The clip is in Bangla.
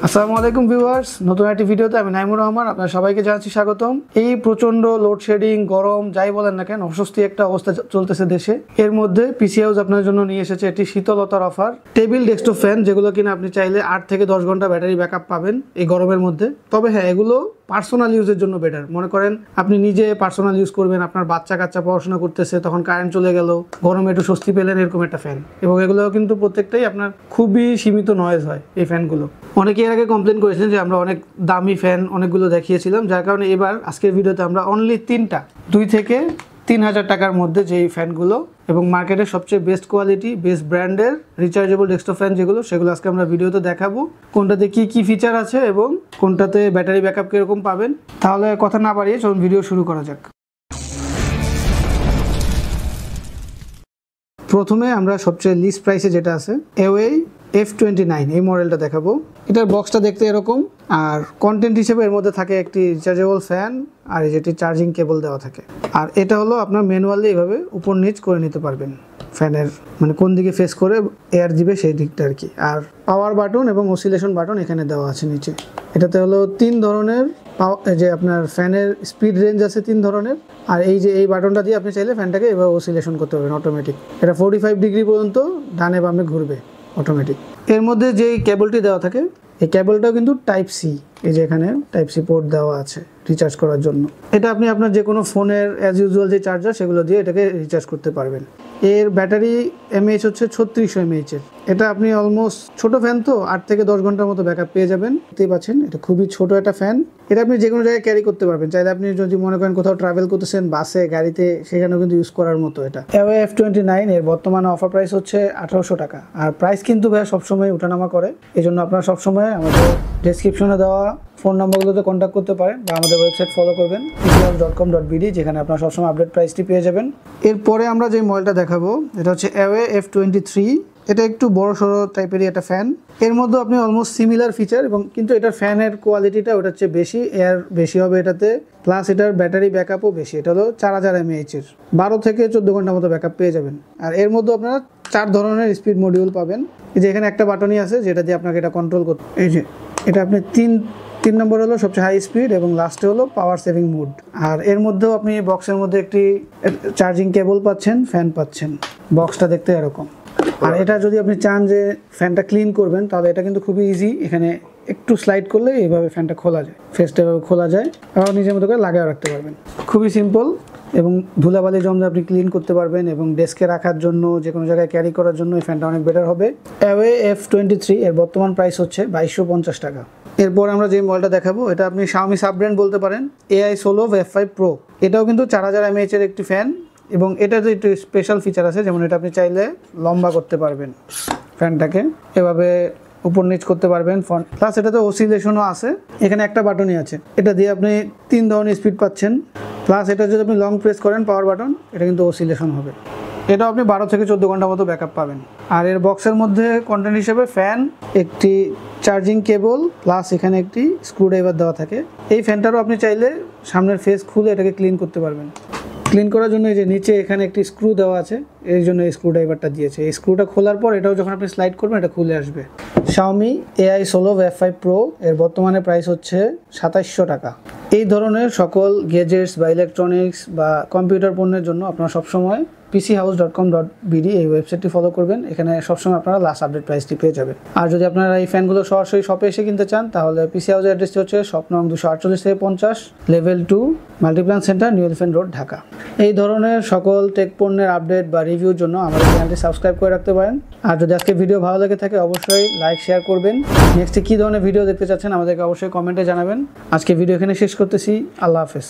আসসালামু আলাইকুম ভিউয়ার্স, নতুন একটি ভিডিওতে আমি নাইমুর রহমান আপনাদের সবাইকে জানাচ্ছি স্বাগতম। এই প্রচন্ড লোডশেডিং, গরম যাই বলেন না কেন, অস্বস্তি একটা অবস্থা চলতেছে দেশে। এর মধ্যে পিসি হাউস আপনার জন্য নিয়ে এসেছে একটি শীতলতার অফার, টেবিল ডেস্কটপ ফ্যান, যেগুলো কিনা আপনি চাইলে 8 থেকে 10 ঘন্টা ব্যাটারি ব্যাকআপ পাবেন এই গরমের মধ্যে। তবে হ্যাঁ, এগুলো পার্সোনাল ইউজের জন্য বেটার। মনে করেন আপনি নিজে পার্সোনাল ইউজ করবেন, আপনার বাচ্চা কাচ্চা পড়াশোনা করতেছে, তখন কারেন্ট চলে গেল, গরমে একটু স্বস্তি পেলেন, এরকম একটা ফ্যান। এবং এগুলো কিন্তু প্রত্যেকটাই আপনার খুবই সীমিত নয়েজ হয় এই ফ্যানগুলো। অনেকে এর আগে কমপ্লেন করেছেন যে আমরা অনেক দামি ফ্যান অনেকগুলো দেখিয়েছিলাম, যার কারণে এবার আজকের ভিডিওতে আমরা অনলি 3টা 2 থেকে 3000 টাকার মধ্যে যে ফ্যানগুলো এবং মার্কেটের সবচেয়ে বেস্ট কোয়ালিটি, বেস্ট ব্র্যান্ডের রিচার্জেবল ডেস্কটপ ফ্যান যেগুলো, সেগুলো আজকে আমরা ভিডিওতে দেখাবো। কোনটাতে কি কি ফিচার আছে এবং কোনটাতে ব্যাটারি ব্যাকআপ কীরকম পাবেন। তাহলে কথা না বাড়িয়ে চলুন ভিডিও শুরু করা যাক। প্রথমে আমরা সবচেয়ে লিস্ট প্রাইসে যেটা আছে, এওয়ে F29 এই মডেলটা দেখাবো। এটার বক্সটা দেখতে এরকম, আর কন্টেন্ট হিসেবে এর মধ্যে থাকে একটি রিচার্জেবল ফ্যান আর এই যেটি চার্জিং কেবল দেওয়া থাকে। আর এটা হলো আপনার ম্যানুয়ালি এইভাবে উপর নিচ করে নিতে পারবেন, ফ্যানের মানে কোন দিকে ফেস করে এয়ার দিবে সেই দিকটা আর কি। আর পাওয়ার বাটন এবং অসিলেশন বাটন এখানে দেওয়া আছে নিচে। এটাতে হলো 3 ধরনের যে আপনার ফ্যানের স্পিড রেঞ্জ আছে 3 ধরনের। আর এই যে এই বাটনটা দিয়ে আপনি চাইলে ফ্যানটাকে এভাবে অসিলেশন করতে পারবেন অটোমেটিক। এটা 45 ডিগ্রি পর্যন্ত ডানে বামে ঘুরবে অটোমেটিক। এর মধ্যে যেই কেবলটি দেওয়া থাকে, এই কেবলটাও কিন্তু টাইপ সি, এই যে এখানে টাইপ সি পোর্ট দেওয়া আছে রিচার্জ করার জন্য। এটা আপনি আপনার যে কোনো ফোনের অ্যাজ ইউজুয়াল যে চার্জার, সেগুলো দিয়ে এটাকে রিচার্জ করতে পারবেন। এর ব্যাটারি এমএএইচ হচ্ছে 3600 mAh এর। এটা আপনি অলমোস্ট ছোট ফ্যান, তো 8 থেকে 10 ঘন্টার মতো ব্যাকআপ পেয়ে যাবেন। দেখতেই পাচ্ছেন এটা খুবই ছোট একটা ফ্যান। এটা আপনি যে কোনো জায়গায় ক্যারি করতে পারবেন, চাইলে আপনি যদি মনে করেন কোথাও ট্রাভেল করতেছেন, বাসে, গাড়িতে, সেখানেও কিন্তু ইউজ করার মতো এটা। এওয়ে F29 এর বর্তমানে অফার প্রাইস হচ্ছে 1800 টাকা। আর প্রাইস কিন্তু ভাই সবসময় উঠানামা করে, এই জন্য আপনারা সবসময় আমাদের ডেসক্রিপশনে দেওয়া ফোন নাম্বারগুলোতে কন্ট্যাক্ট করতে পারেন বা আমাদের ওয়েবসাইট ফলো করবেন pchouse.com.bd, যেখানে আপনারা সবসময় আপডেট প্রাইসটি পেয়ে যাবেন। এরপরে আমরা যে মডেলটা দেখাবো, এটা হচ্ছে এওয়ে F23। এটা একটু বড় সড়ো টাইপেরই একটা ফ্যান। এর মধ্যে আপনি অলমোস্ট সিমিলার ফিচার, এবং কিন্তু এটার ফ্যানের কোয়ালিটিটা ওটার চেয়ে বেশি, এয়ার বেশি হবে এটাতে, প্লাস এটার ব্যাটারি ব্যাকআপও বেশি। এটা হলো 4000 mAh এর, 12 থেকে 14 ঘন্টার মতো ব্যাকআপ পেয়ে যাবেন। আর এর মধ্যে আপনারা 4 ধরনের স্পিড মডিউল পাবেন। এই যে এখানে একটা বাটনই আছে যেটা দিয়ে আপনাকে এটা কন্ট্রোল করতে। এই যে এটা আপনি 3 নম্বর হলো সবচেয়ে হাই স্পিড, এবং লাস্টে হলো পাওয়ার সেভিং মোড। আর এর মধ্যেও আপনি বক্সের মধ্যে একটি চার্জিং কেবল পাচ্ছেন, ফ্যান পাচ্ছেন। বক্সটা দেখতে এরকম। আর এটা যদি আপনি চান যে ফ্যানটা ক্লিন করবেন, তাহলে এটা কিন্তু খুবই ইজি। এখানে একটু স্লাইড করলে এইভাবে ফ্যানটা খোলা যায়, ফেসটা এভাবে খোলা যায়, আবার নিজের মতো করে লাগাও রাখতে পারবেন। খুবই সিম্পল, এবং ধুলাবালি জমলে আপনি ক্লিন করতে পারবেন, এবং ডেস্কে রাখার জন্য, যে কোনো জায়গায় ক্যারি করার জন্য এই ফ্যানটা অনেক বেটার হবে। এওয়ে F23 এর বর্তমান প্রাইস হচ্ছে 2250 টাকা। এরপর আমরা যে মডেলটা দেখাবো, এটা আপনি Xiaomi সাব ব্র্যান্ড বলতে পারেন, AI Solove F5 Pro। এটাও কিন্তু 4000 mAh এর একটি ফ্যান, এবং এটাতে একটু স্পেশাল ফিচার আছে, যেমন এটা আপনি চাইলে লম্বা করতে পারবেন, ফ্যানটাকে এভাবে উপর নিচ করতে পারবেন। প্লাস এটাতে অসিলেশনও আছে, এখানে একটা বাটনই আছে, এটা দিয়ে আপনি 3 ধরনের স্পিড পাচ্ছেন। প্লাস এটা যদি আপনি লং প্রেস করেন পাওয়ার বাটন, এটা কিন্তু অসিলেশন হবে। এটাও আপনি 12 থেকে 14 ঘন্টার মতো ব্যাকআপ পাবেন। আর এর বক্সের মধ্যে কন্টেন্ট হিসেবে ফ্যান, একটি চার্জিং কেবল, প্লাস এখানে একটি স্ক্রুড্রাইভার দেওয়া থাকে। এই ফ্যানটারও আপনি চাইলে সামনের ফেস খুলে এটাকে ক্লিন করতে পারবেন। ক্লিন করার জন্য এই যে নিচে এখানে একটি স্ক্রু দেওয়া আছে, এই জন্য এই স্ক্রুড্রাইভারটা দিয়েছে। এই স্ক্রুটা খোলার পর এটাও যখন আপনি স্লাইড করবেন, এটা খুলে আসবে। Xiaomi AI Solove F5 Pro এর বর্তমানে প্রাইস হচ্ছে 2700 টাকা। এই ধরনের সকল গ্যাজেটস বা ইলেকট্রনিক্স বা কম্পিউটার পণ্যের জন্য আপনারা সবসময় pchouse.com.bd এই ওয়েবসাইটটি ফলো করবেন। এখানে সবসময় আপনারা লাস্ট আপডেট প্রাইসটি পেয়ে যাবেন। আর যদি আপনারা এই ফ্যানগুলো সরাসরি শপে এসে কিনতে চান, তাহলে পিসি হাউসের অ্যাড্রেসটি হচ্ছে শপ নং 248 থেকে 50, level 2, Multiplan centre, new elephant road, Dhaka. এই ধরনের সকল টেক পণ্যের আপডেট বা রিভিউর জন্য আমাদের চ্যানেলটি সাবস্ক্রাইব করে রাখতে পারেন। আর যদি আজকে ভিডিও ভালো লেগে থাকে, অবশ্যই লাইক শেয়ার করবেন। নেক্সটে কী ধরনের ভিডিও দেখতে চাচ্ছেন আমাদেরকে অবশ্যই কমেন্টে জানাবেন। আজকে ভিডিও এখানে শেষ করতেছি। আল্লাহ হাফেজ।